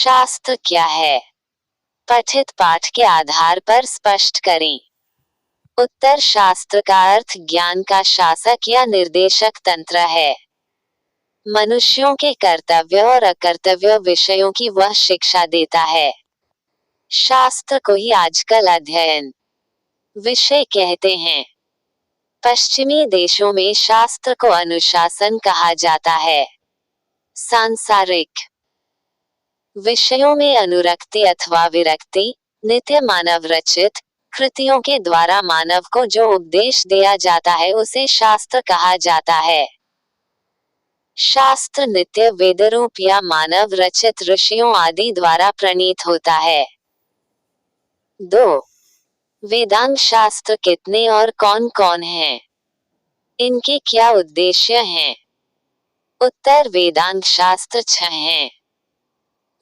शास्त्र क्या है? पठित पाठ के आधार पर स्पष्ट करें। उत्तर, शास्त्र का अर्थ ज्ञान का शासक या निर्देशक तंत्र है। मनुष्यों के कर्तव्य और अकर्तव्य विषयों की वह शिक्षा देता है। शास्त्र को ही आजकल अध्ययन विषय कहते हैं। पश्चिमी देशों में शास्त्र को अनुशासन कहा जाता है। सांसारिक विषयों में अनुरक्ति अथवा विरक्ति, नित्य मानव रचित कृतियों के द्वारा मानव को जो उपदेश दिया जाता है उसे शास्त्र कहा जाता है। शास्त्र नित्य वेदरूप या मानव रचित ऋषियों आदि द्वारा प्रणीत होता है। 2. वेदांग शास्त्र कितने और कौन कौन हैं? इनके क्या उद्देश्य हैं? उत्तर, वेदांग शास्त्र 6 हैं।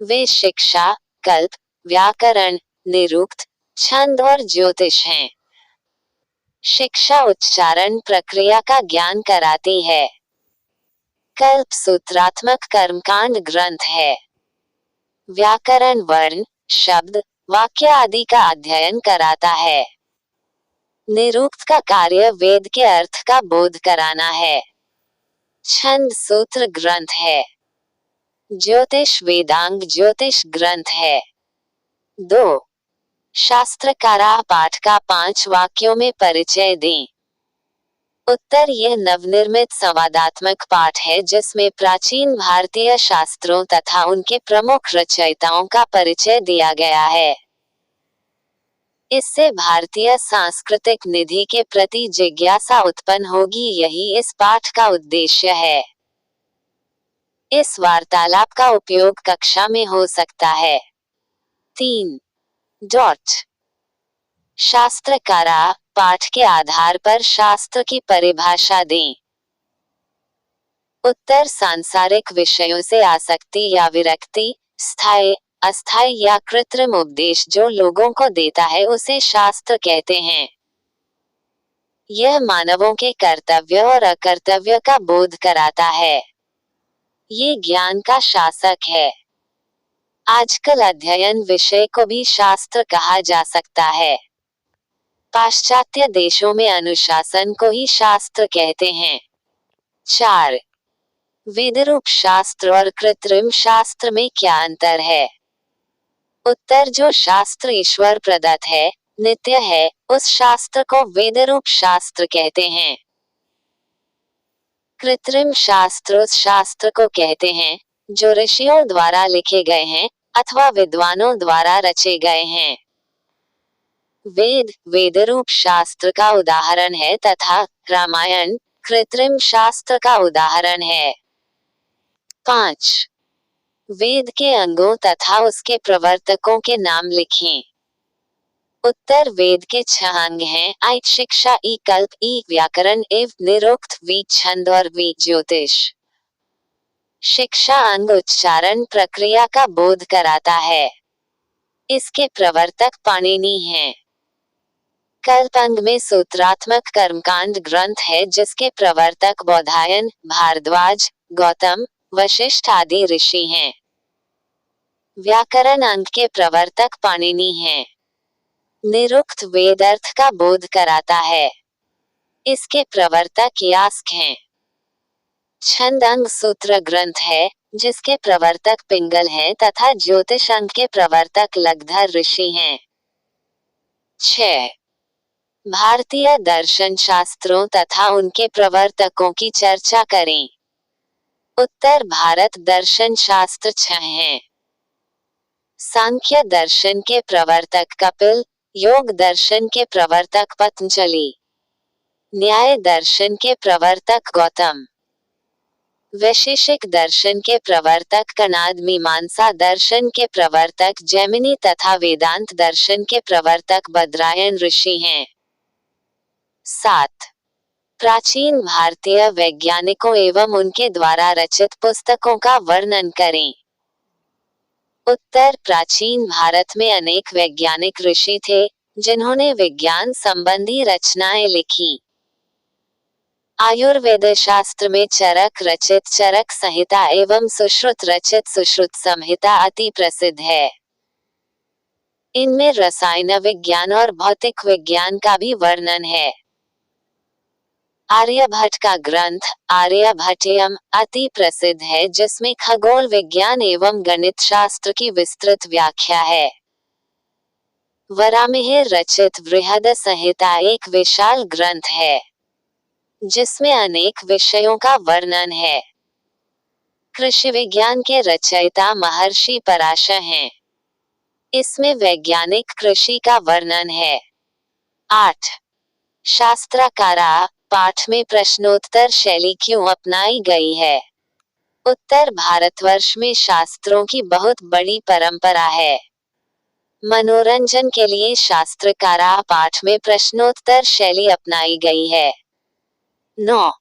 वे शिक्षा, कल्प, व्याकरण, निरुक्त, छंद और ज्योतिष हैं। शिक्षा उच्चारण प्रक्रिया का ज्ञान कराती है। कल्प सूत्रात्मक कर्मकांड ग्रंथ है। व्याकरण वर्ण, शब्द, वाक्य आदि का अध्ययन कराता है। निरुक्त का कार्य वेद के अर्थ का बोध कराना है। छंद सूत्र ग्रंथ है। ज्योतिष वेदांग ज्योतिष ग्रंथ है। 2. शास्त्रकारा पाठ का 5 वाक्यों में परिचय दें। उत्तर, यह नवनिर्मित संवादात्मक पाठ है जिसमें प्राचीन भारतीय शास्त्रों तथा उनके प्रमुख रचयिताओं का परिचय दिया गया है। इससे भारतीय सांस्कृतिक निधि के प्रति जिज्ञासा उत्पन्न होगी, यही इस पाठ का उद्देश्य है। इस वार्तालाप का उपयोग कक्षा में हो सकता है। 3. शास्त्रकारा पाठ के आधार पर शास्त्र की परिभाषा दें। उत्तर, सांसारिक विषयों से आसक्ति या विरक्ति, स्थायी, अस्थायी या कृत्रिम उपदेश जो लोगों को देता है उसे शास्त्र कहते हैं। यह मानवों के कर्तव्य और अकर्तव्य का बोध कराता है। ये ज्ञान का शासक है। आजकल अध्ययन विषय को भी शास्त्र कहा जा सकता है। पाश्चात्य देशों में अनुशासन को ही शास्त्र कहते हैं। 4. वेदरूप शास्त्र और कृत्रिम शास्त्र में क्या अंतर है? उत्तर, जो शास्त्र ईश्वर प्रदत्त है, नित्य है, उस शास्त्र को वेदरूप शास्त्र कहते हैं। कृत्रिम शास्त्र उस शास्त्र को कहते हैं जो ऋषियों द्वारा लिखे गए हैं अथवा विद्वानों द्वारा रचे गए हैं। वेद वेदरूप शास्त्र का उदाहरण है तथा रामायण कृत्रिम शास्त्र का उदाहरण है। 5. वेद के अंगों तथा उसके प्रवर्तकों के नाम लिखें। उत्तर, वेद के 6 अंग हैं: आई शिक्षा, ई कल्प, ई व्याकरण, एव निरुक्त, वी छंद और वी ज्योतिष। शिक्षा अंग उच्चारण प्रक्रिया का बोध कराता है। इसके प्रवर्तक पाणिनि हैं। कल्प अंग में सूत्रात्मक कर्मकांड ग्रंथ है जिसके प्रवर्तक बौधायन, भारद्वाज, गौतम, वशिष्ठ आदि ऋषि हैं। व्याकरण अंग के प्रवर्तक पाणिनि हैं। निरुक्त वेद अर्थ का बोध कराता है। इसके प्रवर्तक यास्क हैं। छंद अंग सूत्र ग्रंथ है जिसके प्रवर्तक पिंगल हैं तथा ज्योतिष अंग के प्रवर्तक लगधर ऋषि हैं। 6. भारतीय दर्शन शास्त्रों तथा उनके प्रवर्तकों की चर्चा करें। उत्तर, भारत दर्शन शास्त्र 6 हैं। सांख्य दर्शन के प्रवर्तक कपिल, योग दर्शन के प्रवर्तक पतंजलि, न्याय दर्शन के प्रवर्तक गौतम, वैशेषिक दर्शन के प्रवर्तक कणाद, मीमांसा दर्शन के प्रवर्तक जैमिनी तथा वेदांत दर्शन के प्रवर्तक बद्रायन ऋषि हैं। 7. प्राचीन भारतीय वैज्ञानिकों एवं उनके द्वारा रचित पुस्तकों का वर्णन करें। उत्तर, प्राचीन भारत में अनेक वैज्ञानिक ऋषि थे जिन्होंने विज्ञान संबंधी रचनाएं लिखी। आयुर्वेद शास्त्र में चरक रचित चरक संहिता एवं सुश्रुत रचित सुश्रुत संहिता अति प्रसिद्ध है। इनमें रसायन विज्ञान और भौतिक विज्ञान का भी वर्णन है। आर्यभट्ट का ग्रंथ आर्यभट्टयम अति प्रसिद्ध है, जिसमें खगोल विज्ञान एवं गणित शास्त्र की विस्तृत व्याख्या है। वराहमिहिर रचित बृहद संहिता एक विशाल ग्रंथ है, जिसमें अनेक विषयों का वर्णन है। कृषि विज्ञान के रचयिता महर्षि पराशर हैं। इसमें वैज्ञानिक कृषि का वर्णन है। 8. शास्त्राकारा पाठ में प्रश्नोत्तर शैली क्यों अपनाई गई है? उत्तर भारतवर्ष में शास्त्रों की बहुत बड़ी परंपरा है। मनोरंजन के लिए शास्त्रकारा पाठ में प्रश्नोत्तर शैली अपनाई गई है। 9.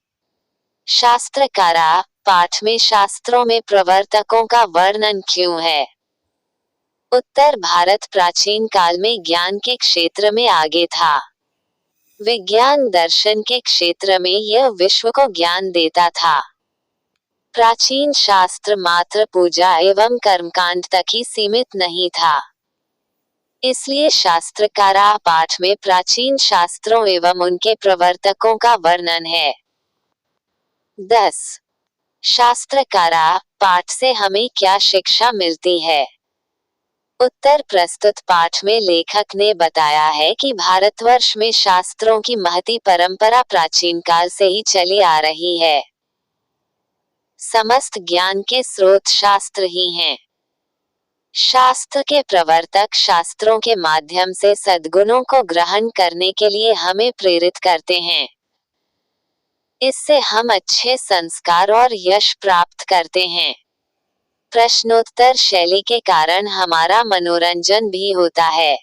शास्त्रकारा पाठ में शास्त्रों में प्रवर्तकों का वर्णन क्यों है? उत्तर भारत प्राचीन काल में ज्ञान के क्षेत्र में आगे था। विज्ञान दर्शन के क्षेत्र में यह विश्व को ज्ञान देता था। प्राचीन शास्त्र मात्र पूजा एवं कर्मकांड तक ही सीमित नहीं था। इसलिए शास्त्रकारा पाठ में प्राचीन शास्त्रों एवं उनके प्रवर्तकों का वर्णन है। 10. शास्त्रकारा पाठ से हमें क्या शिक्षा मिलती है? उत्तर प्रस्तुत पाठ में लेखक ने बताया है कि भारतवर्ष में शास्त्रों की महती परंपरा प्राचीन काल से ही चली आ रही है। समस्त ज्ञान के स्रोत शास्त्र ही हैं। शास्त्र के प्रवर्तक शास्त्रों के माध्यम से सद्गुणों को ग्रहण करने के लिए हमें प्रेरित करते हैं। इससे हम अच्छे संस्कार और यश प्राप्त करते हैं। प्रश्नोत्तर शैली के कारण हमारा मनोरंजन भी होता है।